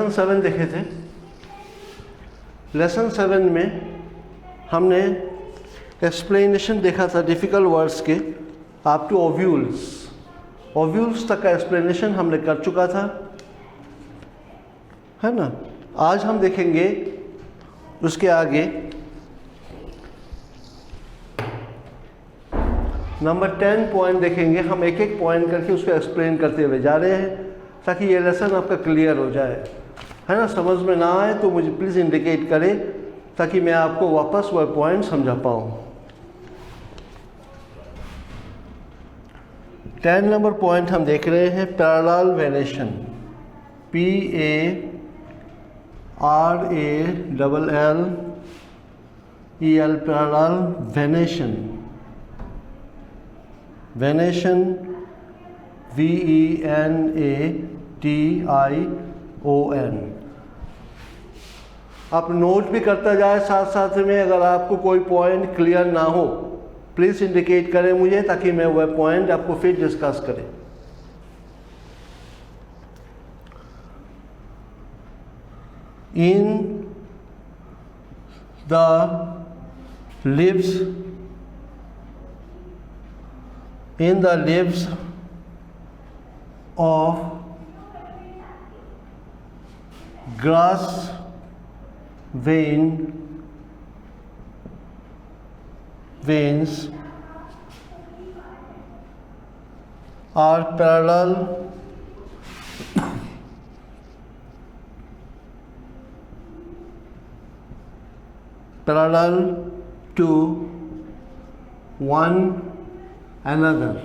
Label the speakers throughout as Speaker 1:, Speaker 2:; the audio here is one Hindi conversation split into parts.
Speaker 1: लेसन 7 देखे थे। लेसन 7 में हमने एक्सप्लेनेशन देखा था डिफ़िकल्ट वर्ड्स के अप टू ओव्यूल्स। ओव्यूल्स तक का एक्सप्लेनेशन हमने कर चुका था, है ना। आज हम देखेंगे उसके आगे नंबर 10 पॉइंट देखेंगे। हम एक एक पॉइंट करके उसको एक्सप्लेन करते हुए जा रहे हैं ताकि ये लेसन आपका क्लियर हो जाए, है ना। समझ में ना आए तो मुझे प्लीज़ इंडिकेट करें ताकि मैं आपको वापस वह पॉइंट समझा पाऊँ। 10 नंबर पॉइंट हम देख रहे हैं parallel venation, PARALLEL, parallel venation, venation VENATION। आप नोट भी करता जाए साथ साथ में। अगर आपको कोई पॉइंट क्लियर ना हो प्लीज़ इंडिकेट करें मुझे ताकि मैं वह पॉइंट आपको फिर डिस्कस करें। In the lives of grass veins are parallel to one another।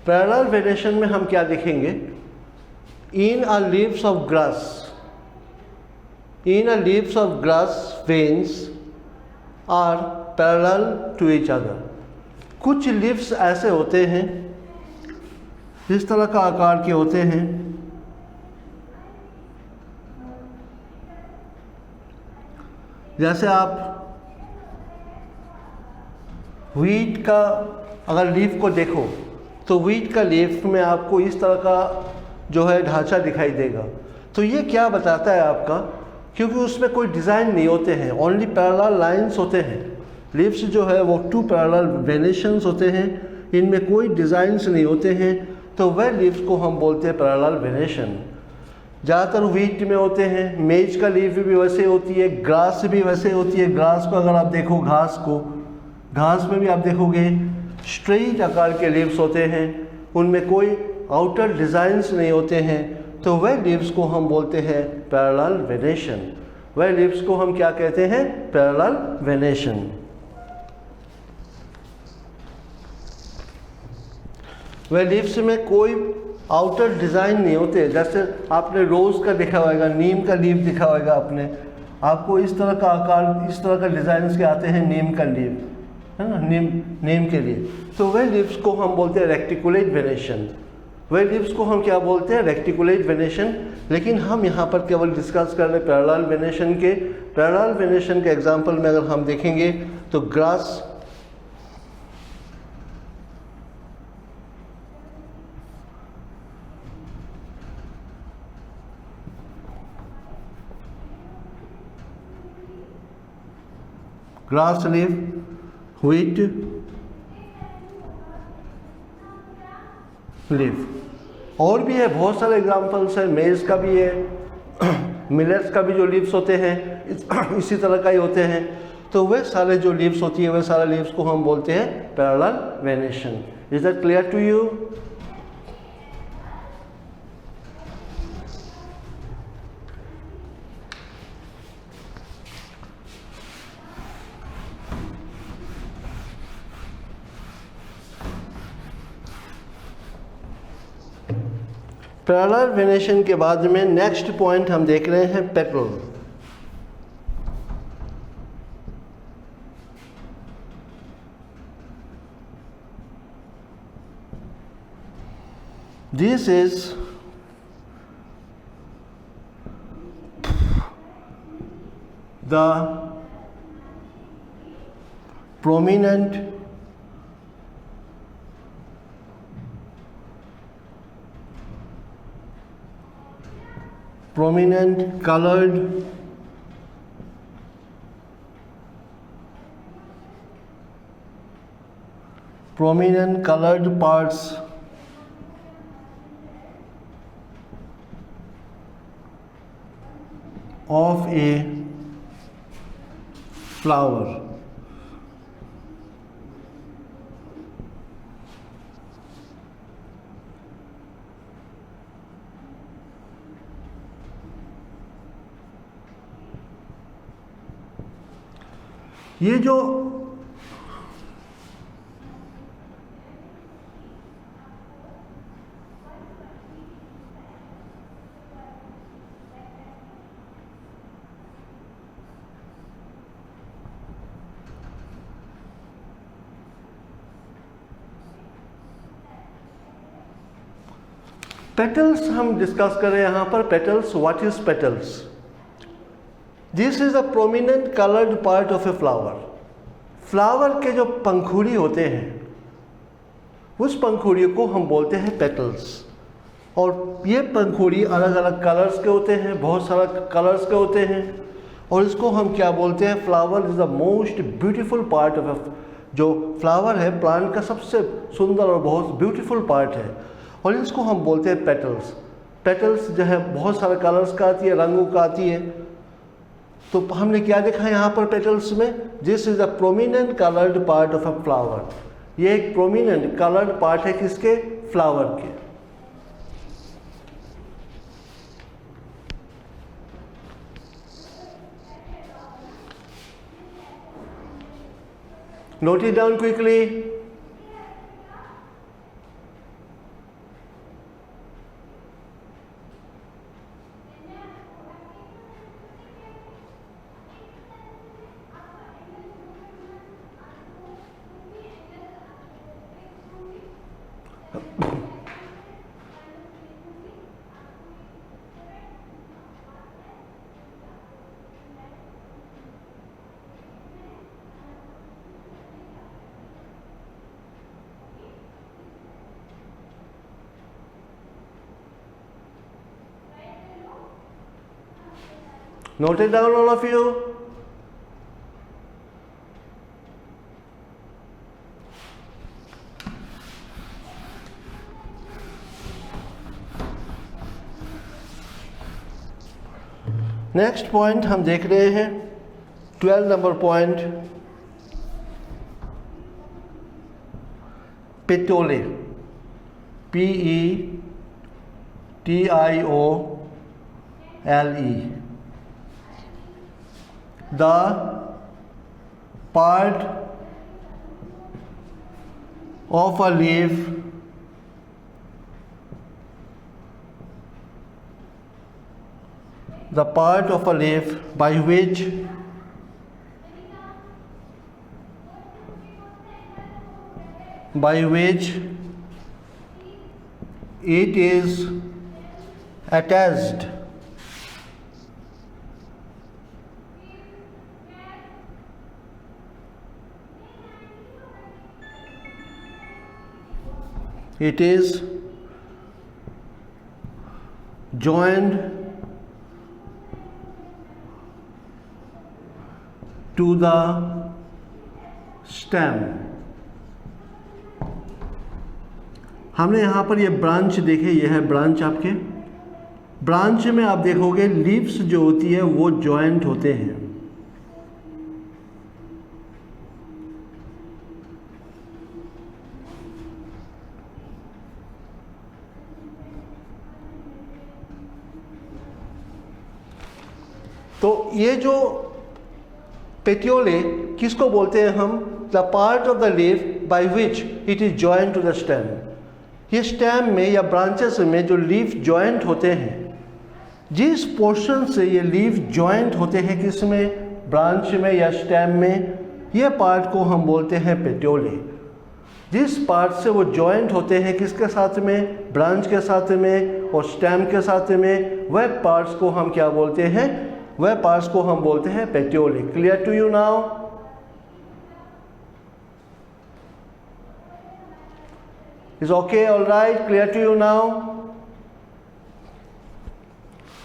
Speaker 1: Parallel venation में हम क्या देखेंगे? In a leaves of grass veins are parallel to each other. कुछ लीव्स ऐसे होते हैं, इस तरह का आकार के होते हैं, जैसे आप व्हीट का अगर लीफ को देखो तो व्हीट का लीफ में आपको इस तरह का जो है ढांचा दिखाई देगा। तो ये क्या बताता है आपका? क्योंकि उसमें कोई डिज़ाइन नहीं होते हैं, ओनली पैरेलल लाइंस होते हैं। लीव्स जो है वो 2 पैरेलल वेनेशंस होते हैं, इनमें कोई डिज़ाइंस नहीं होते हैं, तो वह लीव्स को हम बोलते हैं पैरेलल वेनेशन। ज़्यादातर व्हीट में होते हैं, मेज का लीफ भी वैसे होती है, ग्रास भी वैसे होती है। ग्रास को अगर आप देखो, घास में भी आप देखोगे स्ट्रेट आकार के लीव्स होते हैं, उनमें कोई आउटर डिज़ाइंस नहीं होते हैं, तो वह लीव्स को हम बोलते हैं पैरेलल वेनेशन। वह लीव्स को हम क्या कहते हैं? Parallel venation. वह लीव्स में कोई आउटर डिज़ाइन नहीं होते। जैसे आपने रोज़ का देखा होगा, नीम का लीफ देखा होगा आपको इस तरह का आकार, इस तरह का डिज़ाइन के आते हैं नीम का लीफ, है ना, नीम के लिए। तो वह लीव्स को हम बोलते हैं रेक्टिकुलेट वेनेशन। वह लीव्स को हम क्या बोलते हैं? Reticulate venation. लेकिन हम यहाँ पर केवल डिस्कस कर रहे हैं पैरेलल वेनेशन के। पैरेलल वेनेशन के एग्जांपल में अगर हम देखेंगे तो ग्रास लीफ, व्हीट लीफ, और भी है, बहुत सारे एग्जांपल्स हैं। मेज का भी है, मिलेट्स का भी जो लीव्स होते हैं इसी तरह का ही होते हैं। तो वे सारे जो लीव्स होती है, वे सारे लीव्स को हम बोलते हैं parallel venation. Is that clear to you? Parallel venation के बाद में नेक्स्ट पॉइंट हम देख रहे हैं petal. This is the prominent prominent colored parts of a flower. ये जो पेटल्स हम डिस्कस करें यहाँ पर, petals, what is petals? This is a prominent coloured part of a flower. Flower के जो पंखुड़ी होते हैं, उस पंखुड़ी को हम बोलते हैं पेटल्स। और ये पंखुड़ी अलग अलग कलर्स के होते हैं, बहुत सारा कलर्स के होते हैं, और इसको हम क्या बोलते हैं? Flower is the most beautiful part of a, जो फ्लावर है प्लांट का सबसे सुंदर और बहुत ब्यूटीफुल पार्ट है, और इसको हम बोलते हैं पेटल्स। पेटल्स जो है बहुत सारे कलर्स का आती है, रंगों का आती है। तो हमने क्या देखा है यहाँ पर पेटल्स में? This is a prominent coloured part of a flower. ये एक प्रोमिनेंट कलर्ड पार्ट है किसके? फ्लावर के। Note it down quickly. Note it down, all of you. Next point हम देख रहे हैं 12 number point, petiole, PETIOLE, the part of a leaf by which it is attached joined to the stem। हमने यहाँ पर ये ब्रांच देखे, ये है ब्रांच आपके। ब्रांच में आप देखोगे लीव्स जो होती है वो जॉइंट होते हैं। तो ये जो पेटियोले किसको बोलते हैं हम? The part of the leaf by which it is joint to the stem. ये स्टेम में या ब्रांचेस में जो लीफ जॉइंट होते हैं, जिस पोर्शन से ये लीफ जॉइंट होते हैं, किस में? ब्रांच में या स्टेम में, ये पार्ट को हम बोलते हैं पेटियोले। जिस पार्ट से वो जॉइंट होते हैं किसके साथ में? ब्रांच के साथ में और स्टेम के साथ में, वह पार्ट्स को हम क्या बोलते हैं? वह पार्ट्स को हम बोलते हैं petiole. Clear to you now? Is okay, all right, clear to you now?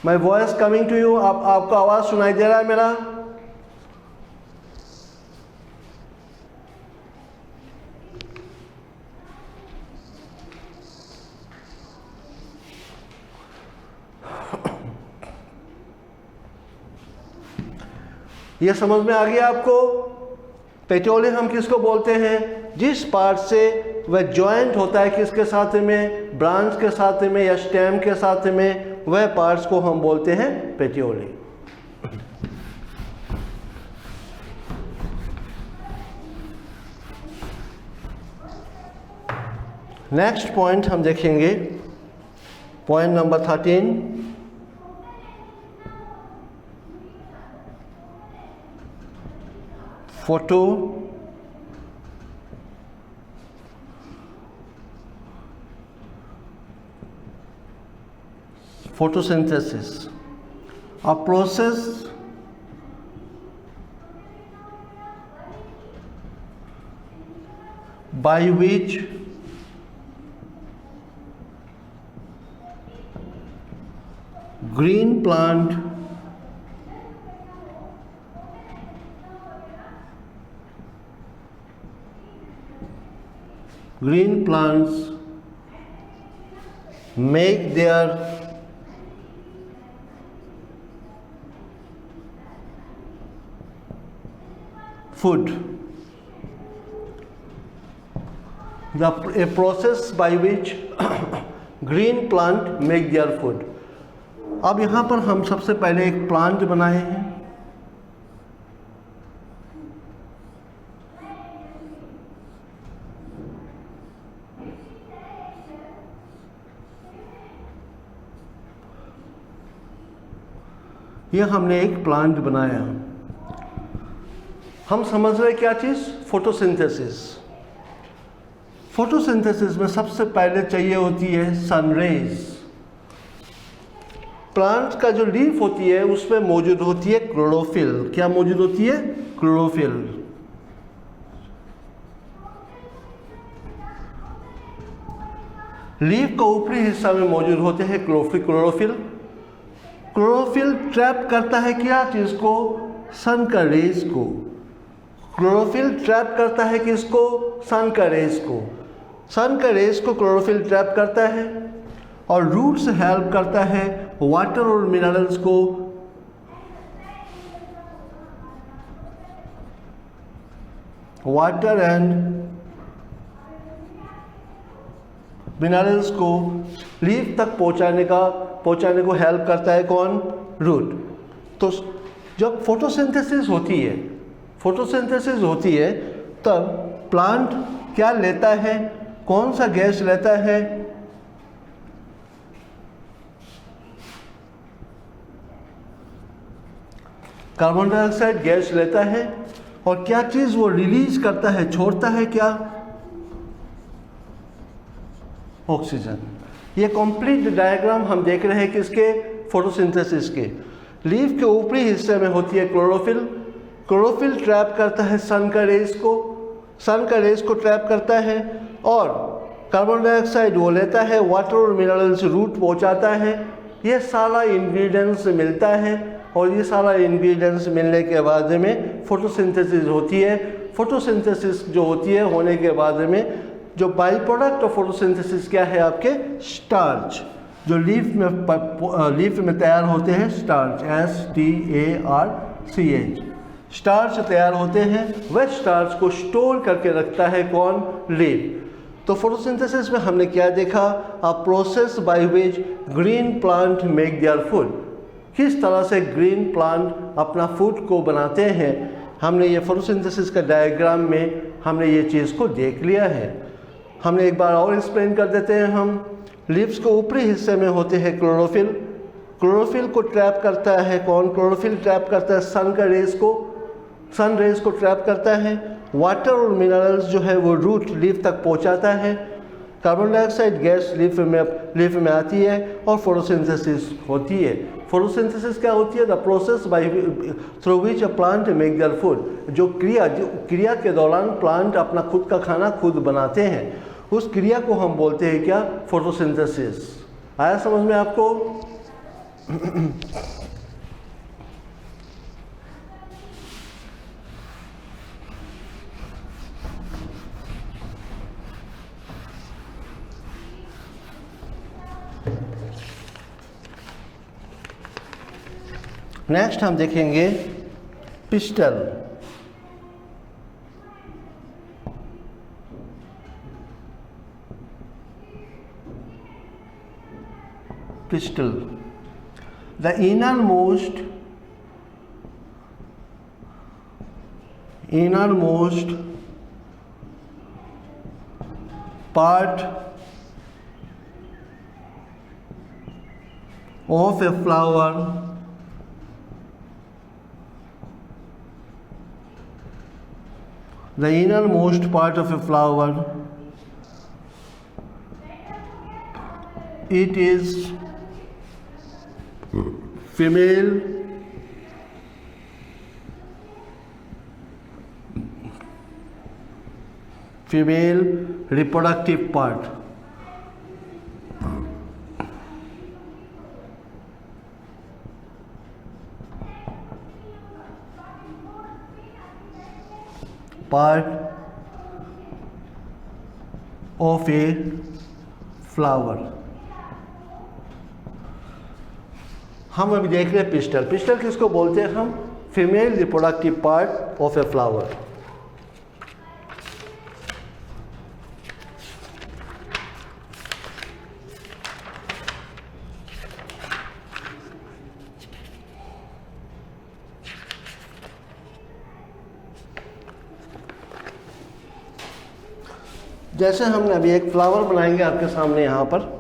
Speaker 1: My voice coming to you? आपको आवाज़ सुनाई दे रहा है मेरा? ये समझ में आ गया आपको? पेटियोले हम किसको बोलते हैं? जिस पार्ट से वह जॉइंट होता है किसके साथ में? ब्रांच के साथ में या स्टेम के साथ में, वह पार्ट्स को हम बोलते हैं पेटियोले। नेक्स्ट पॉइंट हम देखेंगे, point number 13, photosynthesis, a process by which green plants make their food. A process by which green plant make their food. अब यहाँ पर हम सबसे पहले एक प्लांट बनाए हैं। ये हमने एक प्लांट बनाया। हम समझ रहे क्या चीज़? फोटोसिंथेसिस। फोटोसिंथेसिस में सबसे पहले चाहिए होती है सनरेज। प्लांट का जो लीफ होती है उसमें मौजूद होती है क्लोरोफिल। क्या मौजूद होती है? क्लोरोफिल। लीफ का ऊपरी हिस्सा में मौजूद होते हैं क्लोरोफिल। क्लोरोफिल ट्रैप करता है क्या चीज को? सन का रेज को। क्लोरोफिल ट्रैप करता है किसको? सन का रेज को। सन का रेज को क्लोरोफिल ट्रैप करता है और रूट से हेल्प करता है वाटर और मिनरल्स को वाटर एंड मिनरल्स को लीफ तक पहुंचाने को हेल्प करता है कौन? रूट। तो जब फोटोसिंथेसिस होती है तब प्लांट क्या लेता है? कौन सा गैस लेता है? कार्बन डाइऑक्साइड गैस लेता है। और क्या चीज वो रिलीज करता है, छोड़ता है क्या? ऑक्सीजन। ये कंप्लीट डायग्राम हम देख रहे हैं किसके? फोटोसिंथेसिस के। लीफ के ऊपरी हिस्से में होती है क्लोरोफिल। क्लोरोफिल ट्रैप करता है सन का रेज को ट्रैप करता है और कार्बन डाइऑक्साइड वो लेता है, वाटर और मिनरल्स रूट पहुंचाता है। ये सारा इंग्रेडिएंट्स मिलता है और ये सारा इंग्रेडिएंट्स मिलने के बाद में फोटोसिंथेसिस होती है। फोटोसिंथेसिस जो होती है होने के बाद में जो बाई प्रोडक्ट ऑफ फोटोसिंथेसिस क्या है? आपके स्टार्च, जो लीफ में तैयार होते हैं, स्टार्च, STARCH, स्टार्च तैयार होते हैं। वह स्टार्च को स्टोर करके रखता है कौन? लीफ। तो फोटोसिंथेसिस में हमने क्या देखा? A process by which green plant make their food. किस तरह से ग्रीन प्लांट अपना फूड को बनाते हैं, हमने ये फोटोसिंथेसिस का डायग्राम में हमने ये चीज़ को देख लिया है। हमने एक बार और एक्सप्लेन कर देते हैं। हम लीव्स के ऊपरी हिस्से में होते हैं क्लोरोफिल। क्लोरोफिल को ट्रैप करता है कौन? क्लोरोफिल ट्रैप करता है सन रेज को ट्रैप करता है। वाटर और मिनरल्स जो है वो रूट लीफ तक पहुंचाता है। कार्बन डाइऑक्साइड गैस लीफ में आती है और फोटोसिंथेसिस होती है। फोटोसिंथेसिस क्या होती है? The process by through which a plant make their food. जो क्रिया के दौरान प्लांट अपना खुद का खाना खुद बनाते हैं, उस क्रिया को हम बोलते हैं क्या? फोटोसिंथेसिस। आया समझ में आपको? नेक्स्ट हम देखेंगे pistol. Pistil, the innermost part of a flower it is female reproductive part. Of a flower। हम अभी देख रहे हैं पिस्टल। पिस्टल किसको बोलते हैं हम? Female reproductive part of a flower. जैसे हमने अभी एक फ्लावर बनाएंगे आपके सामने यहाँ पर।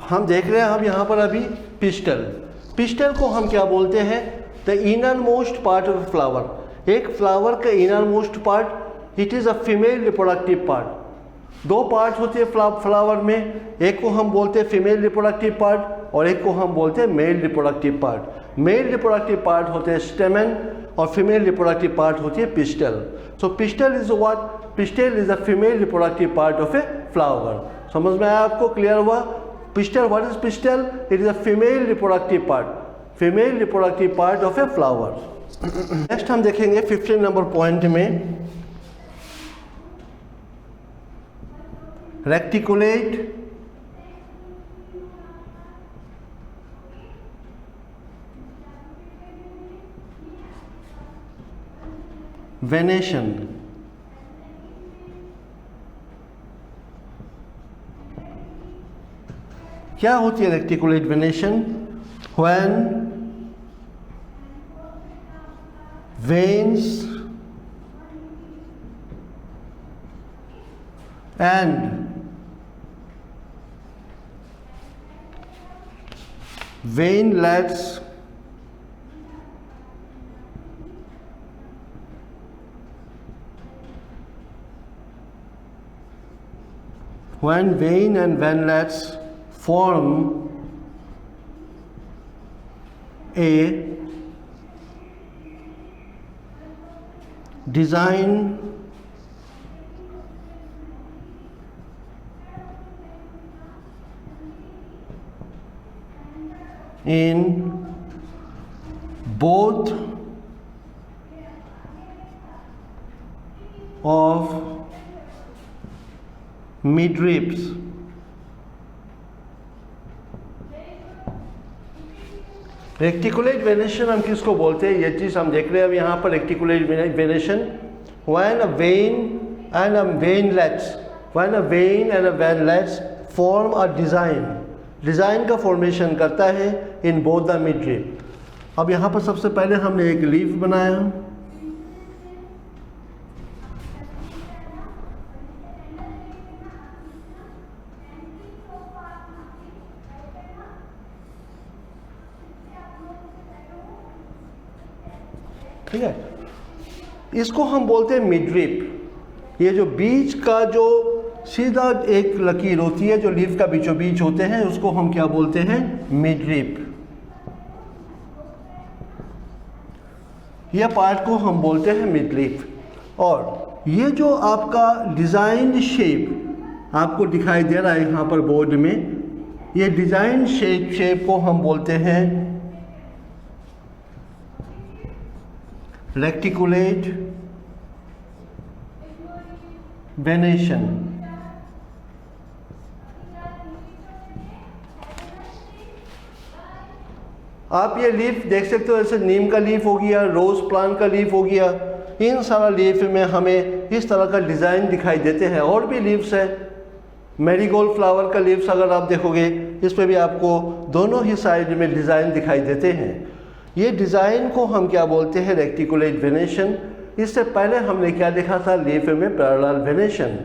Speaker 1: हम देख रहे हैं हम यहाँ पर अभी पिस्टल। पिस्टल को हम क्या बोलते हैं? The inner most part of flower. एक फ्लावर का inner most part it is a female reproductive part. दो पार्ट होते हैं फ्लावर में, एक को हम बोलते हैं फीमेल रिप्रोडक्टिव पार्ट और एक को हम बोलते हैं mail reproductive part. Mail reproductive part होते हैं स्टेमन और फीमेल रिप्रोडक्टिव पार्ट होती है pistol. So pistil is what? Pistil is a female reproductive part of a flower. समझ में आया आपको? क्लियर हुआ? Pistil, what is pistil? It is a female reproductive part. Female reproductive part of a flower. Next हम देखेंगे 15 नंबर पॉइंट में रेक्टिकुलेट वेनेशन। क्या होती है reticulate venation? When veins and veinlets when vein and veinlets form a design in both of midribs. Reticulate venation हम किसको बोलते हैं? ये चीज़ हम देख रहे हैं अब यहाँ पर। Reticulate venation when a vein and a veinlets when a vein and a veinlets form a design, design का फॉर्मेशन करता है इन बोथ द मिडरिप। अब यहाँ पर सबसे पहले हमने एक लीफ बनाया, ठीक है, इसको हम बोलते हैं मिडरिप। ये जो बीच का जो सीधा एक लकीर होती है जो लीफ का बीचों बीच होते हैं, उसको हम क्या बोलते हैं, मिडरिप। यह पार्ट को हम बोलते हैं मिडरिप। और ये जो आपका डिज़ाइन शेप आपको दिखाई दे रहा है यहाँ पर बोर्ड में, ये डिज़ाइन शेप को हम बोलते हैं रेक्टिकुलेट वेनेशन। आप ये लीफ देख सकते हो, जैसे नीम का लीफ हो गया, रोज़ प्लांट का लीफ हो गया, इन सारा लीफ में हमें इस तरह का डिज़ाइन दिखाई देते हैं। और भी लीव्स है, मैरीगोल्ड फ्लावर का लीव्स अगर आप देखोगे, इस पर भी आपको दोनों ही साइड में डिज़ाइन दिखाई देते हैं। ये डिज़ाइन को हम क्या बोलते हैं, रेक्टिकुलेट वेनेशन। इससे पहले हमने क्या देखा था, लीफ में पैरेलल वेनेशन।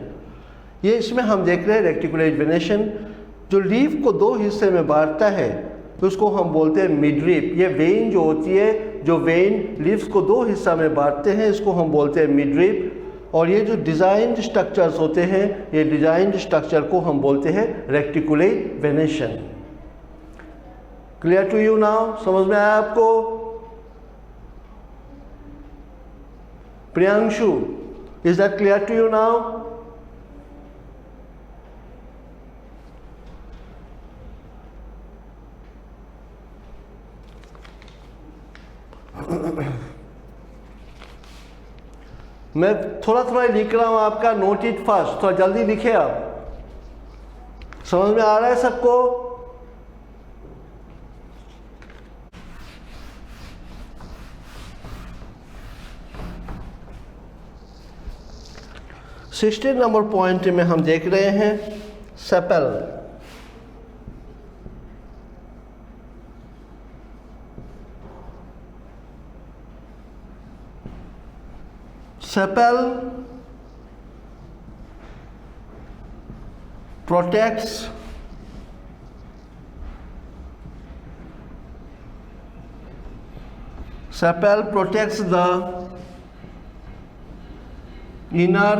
Speaker 1: ये इसमें हम देख रहे हैं रेक्टिकुलेट वेनेशन, जो लीफ को दो हिस्से में बांटता है, तो उसको हम बोलते हैं मिडरिप। ये वेन जो होती है, जो वेन लीव्स को दो हिस्सा में बांटते हैं, इसको हम बोलते हैं मिडरिप। और ये जो डिज़ाइंड स्ट्रक्चर्स होते हैं, ये डिज़ाइंड स्ट्रक्चर को हम बोलते हैं reticulate venation. Clear to you now? समझ में आया आपको? Priyanshu, is that clear to you now? मैं थोड़ा थोड़ा लिख रहा हूं आपका, नोट इट फास्ट, थोड़ा जल्दी लिखे आप। समझ में आ रहा है सबको? सिक्सटीन नंबर पॉइंट में हम देख रहे हैं sepal. Sepal protects the inner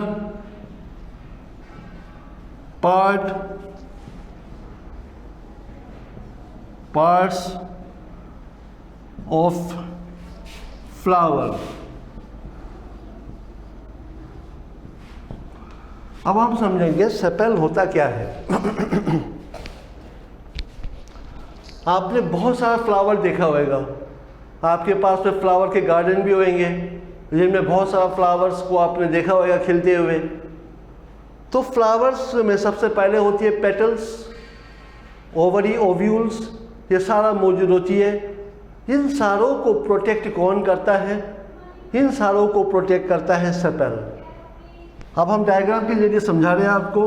Speaker 1: parts of flower। अब हम समझेंगे सेपल होता क्या है। आपने बहुत सारा फ्लावर देखा होगा, आपके पास में फ्लावर के गार्डन भी होंगे जिनमें बहुत सारा फ्लावर्स को आपने देखा होगा खिलते हुए। तो फ्लावर्स में सबसे पहले होती है पेटल्स, ओवरी, ओव्यूल्स, ये सारा मौजूद होती है। इन सारों को प्रोटेक्ट कौन करता है? इन सारों को प्रोटेक्ट करता है सेपल। अब हम डायग्राम के जरिए समझा रहे हैं आपको।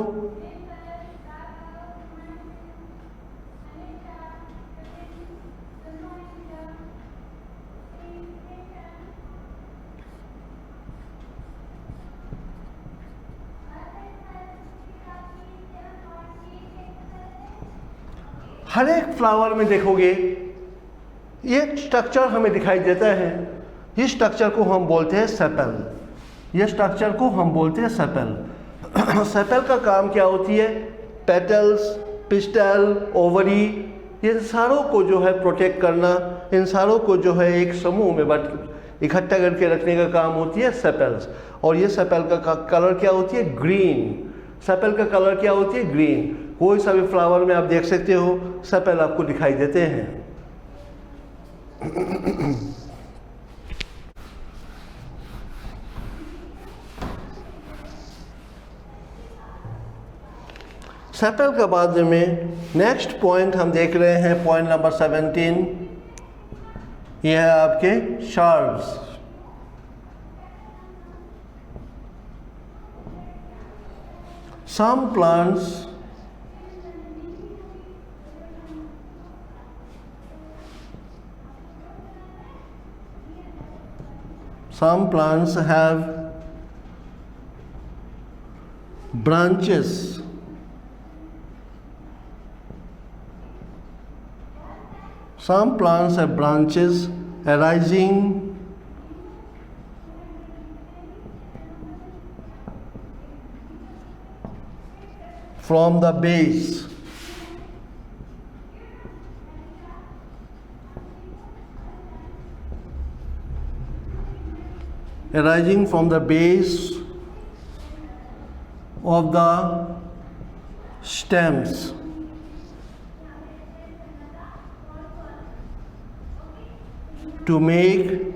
Speaker 1: हर एक फ्लावर में देखोगे ये स्ट्रक्चर हमें दिखाई देता है। इस स्ट्रक्चर को हम बोलते हैं सेपल। ये स्ट्रक्चर को हम बोलते हैं सेपल। सेपल का काम क्या होती है? पेटल्स, पिस्टल, ओवरी, इन सारों को जो है प्रोटेक्ट करना, इन सारों को जो है एक समूह में इकट्ठा करके रखने का काम होती है सेपल्स। और ये सेपल का कलर क्या होती है? ग्रीन। सेपल का कलर क्या होती है? ग्रीन। कोई सा भी फ्लावर में आप देख सकते हो सेपल आपको दिखाई देते हैं। सेपल के बाद में नेक्स्ट पॉइंट हम देख रहे हैं, पॉइंट नंबर 17, यह है आपके shards. some plants have branches. Some plants have branches arising from the base. Arising from the base of the stems. To make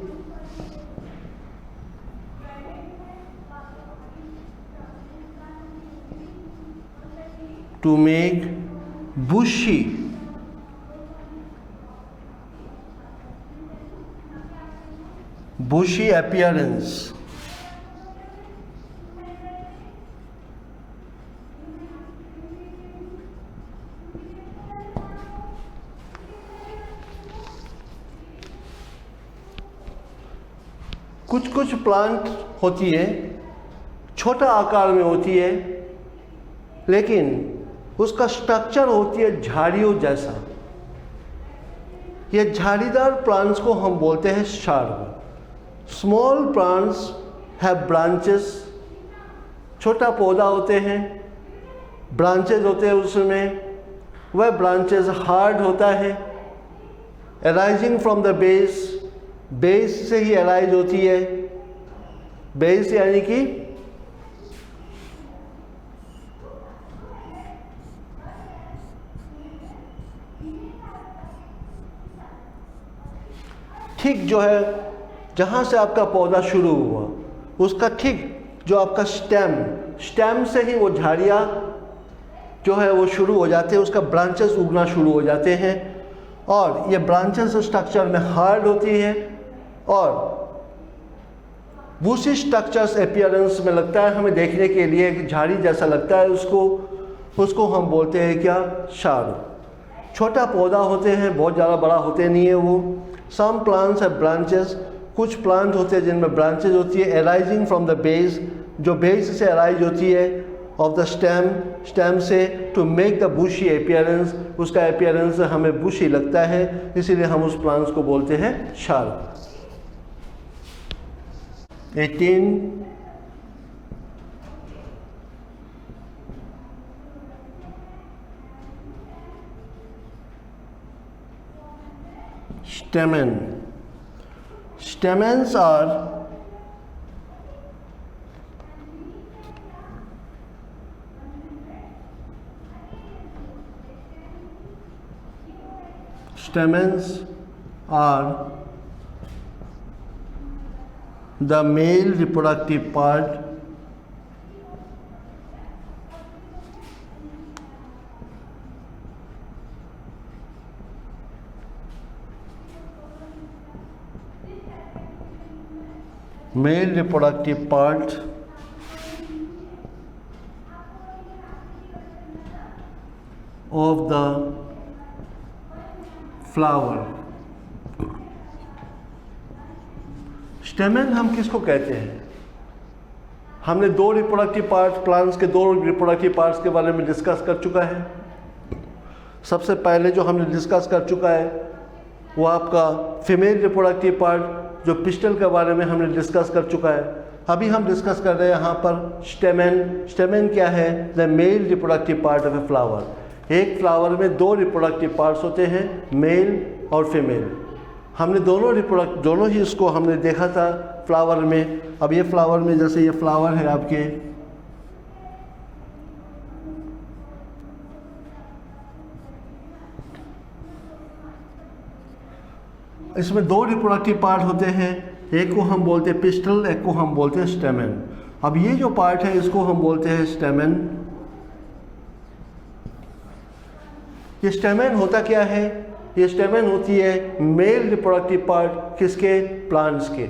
Speaker 1: bushy appearance. कुछ प्लांट होती है, छोटा आकार में होती है, लेकिन उसका स्ट्रक्चर होती है झाड़ियों जैसा। ये झाड़ीदार प्लांट्स को हम बोलते हैं शार्ब। स्मॉल प्लांट्स हैव ब्रांचेस, छोटा पौधा होते हैं, ब्रांचेस होते हैं उसमें, वह ब्रांचेस हार्ड होता है, arising from the base, base से ही अराइज होती है। बेस यानी कि ठीक जो है जहाँ से आपका पौधा शुरू हुआ उसका ठीक जो आपका स्टेम से ही वो झाड़ियाँ जो है वो शुरू हो जाते हैं, उसका ब्रांचेस उगना शुरू हो जाते हैं और ये ब्रांचेस स्ट्रक्चर में हार्ड होती है और बूसी स्ट्रक्चर्स अपीयरेंस में लगता है, हमें देखने के लिए एक झाड़ी जैसा लगता है, उसको हम बोलते हैं क्या, शार्ब। छोटा पौधा होते हैं, बहुत ज़्यादा बड़ा होते नहीं है वो। सम प्लांट्स हैव ब्रांचेस, कुछ प्लांट होते हैं जिनमें ब्रांचेस होती है अराइजिंग फ्रॉम द बेस, जो बेस से अराइज होती है, ऑफ द स्टेम से, to make the bushy appearance, उसका अपीयरेंस हमें बुशी लगता है, इसीलिए हम उस प्लांट्स को बोलते हैं शार्ब। 18 stamen. Stamens are the male reproductive part of the flower. Stamen हम किसको कहते हैं? हमने दो रिप्रोडक्टिव पार्ट्स, प्लांट्स के दो रिप्रोडक्टिव पार्ट्स के बारे में डिस्कस कर चुका है। सबसे पहले जो हमने डिस्कस कर चुका है वो आपका फीमेल रिप्रोडक्टिव पार्ट जो पिस्टल के बारे में हमने डिस्कस कर चुका है। अभी हम डिस्कस कर रहे हैं यहाँ पर स्टेमेन। स्टेमेन क्या है? The mail reproductive part of a flower. एक फ्लावर में दो रिप्रोडक्टिव पार्ट्स होते हैं, मेल और फीमेल। हमने दोनों ही इसको हमने देखा था फ्लावर में। अब ये फ्लावर में, जैसे ये फ्लावर है आपके, इसमें दो रिप्रोडक्टिव पार्ट होते हैं, एक को हम बोलते हैं पिस्टल, एक को हम बोलते हैं स्टेमेन। अब ये जो पार्ट है इसको हम बोलते हैं स्टेमेन। ये स्टेमेन होता क्या है? ये स्टेमेन होती है मेल रिप्रोडक्टिव पार्ट किसके? प्लांट्स के।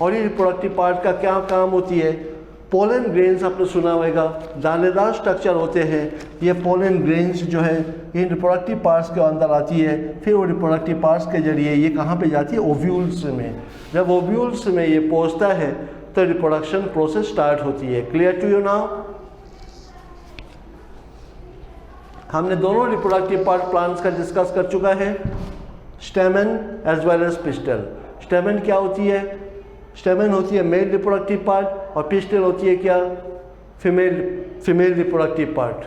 Speaker 1: और ये रिप्रोडक्टिव पार्ट का क्या काम होती है? पोलन ग्रेन्स आपने सुना होगा, दानेदार स्ट्रक्चर होते हैं। ये पोलन ग्रेन्स जो है इन रिप्रोडक्टिव पार्ट्स के अंदर आती है, फिर वो रिप्रोडक्टिव पार्ट्स के जरिए ये कहाँ पे जाती है, ओव्यूल्स में। जब ओव्यूल्स में ये पहुँचता है तो रिप्रोडक्शन प्रोसेस स्टार्ट होती है। Clear to you now? हमने दोनों रिप्रोडक्टिव पार्ट प्लांट्स का डिस्कस कर चुका है, stamen as well as pistil. Stamen क्या होती है? स्टेमन होती है मेल रिप्रोडक्टिव पार्ट और पिस्टल होती है क्या, female reproductive part.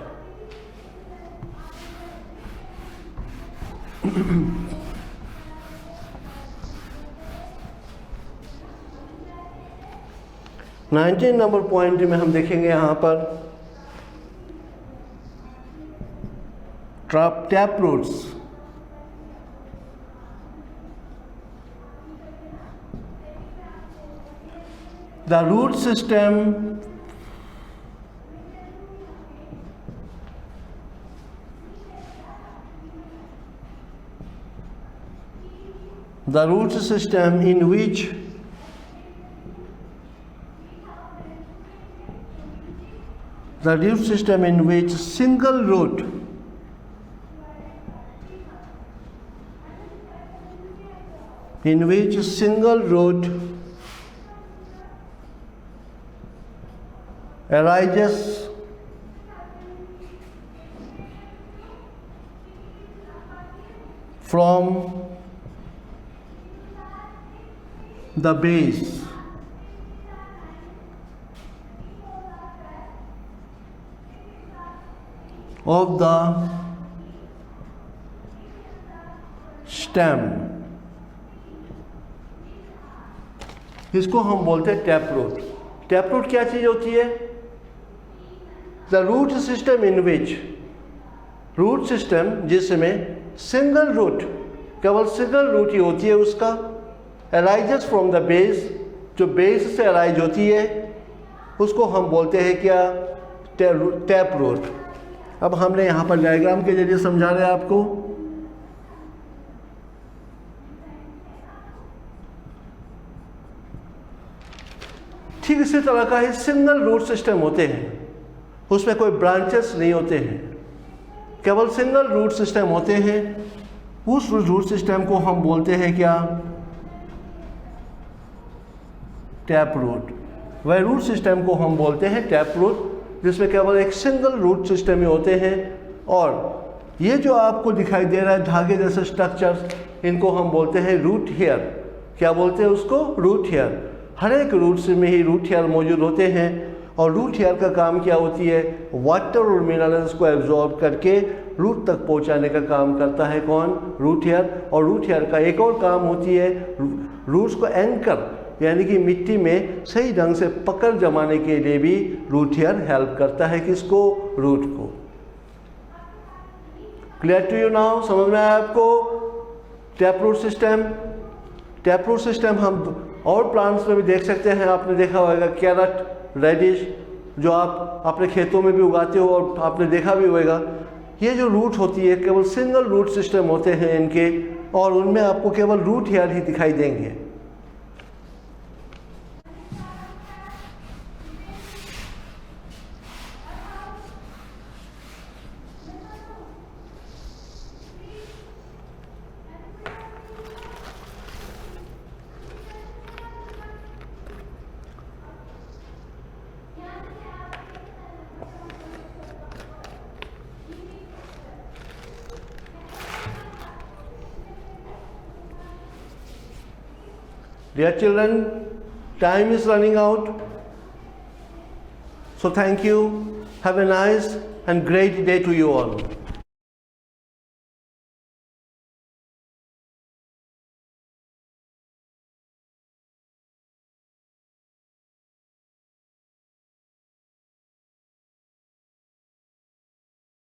Speaker 1: Nineteen number point में हम देखेंगे यहाँ पर tap roots. The root system in which single root arises from the base of the stem, इसको हम बोलते हैं टैप रूट। टैप रूट क्या चीज होती है? The root system in which, root system जिसमें सिंगल रूट, केवल सिंगल रूट ही होती है उसका, अराइजेस फ्रॉम द बेस, जो बेस से अराइज होती है उसको हम बोलते हैं क्या, टैप रूट। अब हमने यहाँ पर डायग्राम के जरिए समझा रहे हैं आपको। ठीक इसी तरह का ही सिंगल रूट सिस्टम होते हैं, उसमें कोई ब्रांचेस नहीं होते हैं, केवल सिंगल रूट सिस्टम होते हैं। उस रूट सिस्टम को हम बोलते हैं क्या, टैप रूट। वह रूट सिस्टम को हम बोलते हैं टैप रूट, जिसमें केवल एक सिंगल रूट सिस्टम ही होते हैं। और ये जो आपको दिखाई दे रहा है धागे जैसे स्ट्रक्चर, इनको हम बोलते हैं रूट हेयर। क्या बोलते हैं उसको? Root hair. हर एक रूट में ही रूट हेयर मौजूद होते हैं और रूट हेयर का काम क्या होती है, वाटर और मिनरल्स को एब्जॉर्ब करके रूट तक पहुंचाने का काम करता है कौन, रूट हेयर। और रूट हेयर का एक और काम होती है रूट्स को एंकर, यानी कि मिट्टी में सही ढंग से पकड़ जमाने के लिए भी रूट हेयर हेल्प करता है किसको, रूट को। Clear to you now? समझ में आया आपको? Tap root system. Tap root system हम और प्लांट्स में भी देख सकते हैं। आपने देखा होगा कैरट, रेडिश, जो आप अपने खेतों में भी उगाते हो और आपने देखा भी होगा। ये जो रूट होती है केवल सिंगल रूट सिस्टम होते हैं इनके, और उनमें आपको केवल रूट हेयर ही दिखाई देंगे। Dear children, time is running out. So thank you. Have a nice and great day to you all.